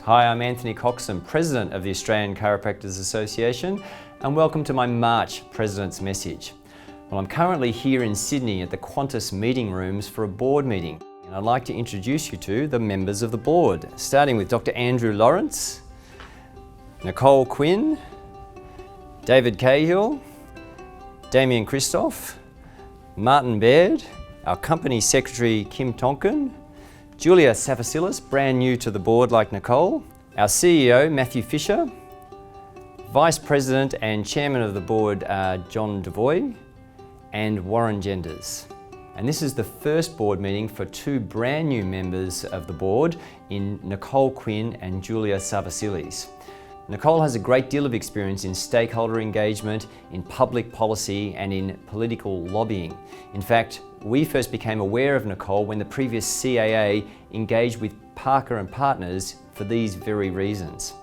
Hi, I'm Anthony Coxon, President of the Australian Chiropractors Association, and welcome to my March President's Message. Well, I'm currently here in Sydney at the Qantas meeting rooms for a board meeting, and I'd like to introduce you to the members of the board, starting with Dr. Andrew Lawrence, Nicole Quinn, David Cahill, Damien Christoph, Martin Baird, our Company Secretary Kim Tonkin, Julia Savasilis, brand new to the board like Nicole, our CEO Matthew Fisher, Vice President and Chairman of the board John Devoy, and Warren Genders. And this is the first board meeting for two brand new members of the board in Nicole Quinn and Julia Savasilis. Nicole has a great deal of experience in stakeholder engagement, in public policy and in political lobbying. In fact, we first became aware of Nicole when the previous CAA engaged with Parker and Partners for these very reasons.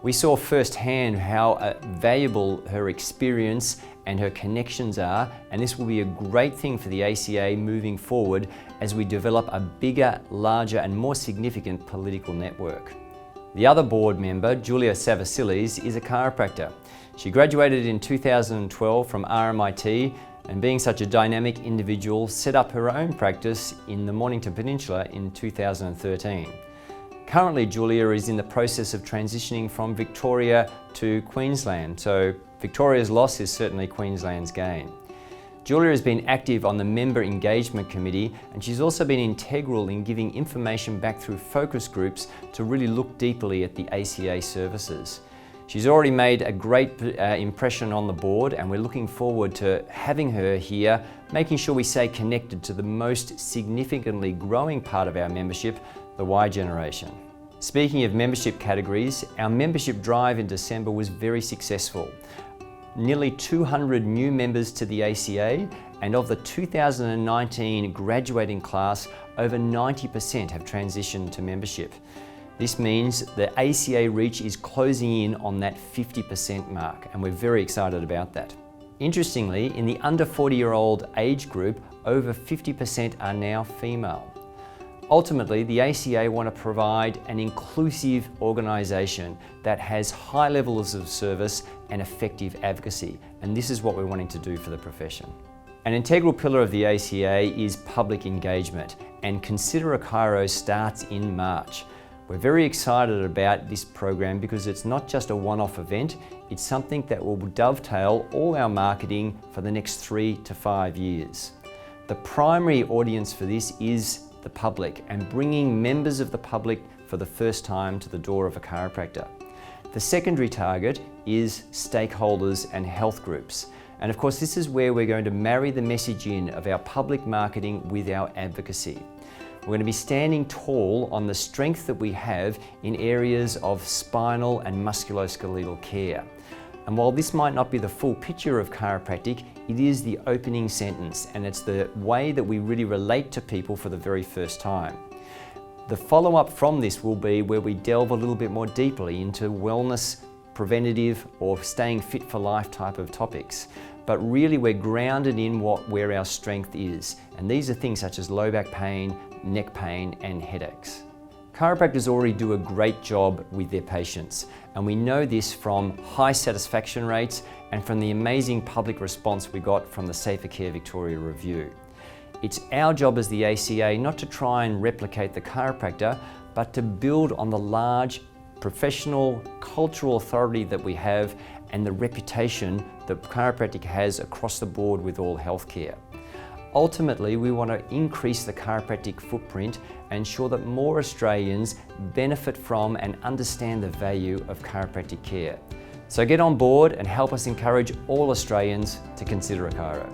We saw firsthand how valuable her experience and her connections are, and this will be a great thing for the ACA moving forward as we develop a bigger, larger and more significant political network. The other board member, Julia Savasilis, is a chiropractor. She graduated in 2012 from RMIT and being such a dynamic individual, set up her own practice in the Mornington Peninsula in 2013. Currently, Julia is in the process of transitioning from Victoria to Queensland, so Victoria's loss is certainly Queensland's gain. Julia has been active on the Member Engagement Committee, and she's also been integral in giving information back through focus groups to really look deeply at the ACA services. She's already made a great impression on the board, and we're looking forward to having her here, making sure we stay connected to the most significantly growing part of our membership, the Y generation. Speaking of membership categories, our membership drive in December was very successful. Nearly 200 new members to the ACA, and of the 2019 graduating class, over 90% have transitioned to membership. This means the ACA reach is closing in on that 50% mark, and we're very excited about that. Interestingly, in the under 40-year-old age group, over 50% are now female. Ultimately, the ACA want to provide an inclusive organisation that has high levels of service and effective advocacy, and this is what we're wanting to do for the profession. An integral pillar of the ACA is public engagement, and Consider a Chiro starts in March. We're very excited about this program because it's not just a one-off event, it's something that will dovetail all our marketing for the next 3 to 5 years. The primary audience for this is the public, and bringing members of the public for the first time to the door of a chiropractor. The secondary target is stakeholders and health groups. And of course, this is where we're going to marry the message in of our public marketing with our advocacy. We're going to be standing tall on the strength that we have in areas of spinal and musculoskeletal care. And while this might not be the full picture of chiropractic, it is the opening sentence, and it's the way that we really relate to people for the very first time. The follow-up from this will be where we delve a little bit more deeply into wellness, preventative or staying fit for life type of topics. But really we're grounded in where our strength is. And these are things such as low back pain, neck pain and headaches. Chiropractors already do a great job with their patients, and we know this from high satisfaction rates and from the amazing public response we got from the Safer Care Victoria review. It's our job as the ACA not to try and replicate the chiropractor, but to build on the large professional cultural authority that we have and the reputation that chiropractic has across the board with all healthcare. Ultimately, we want to increase the chiropractic footprint and ensure that more Australians benefit from and understand the value of chiropractic care. So get on board and help us encourage all Australians to consider a chiro.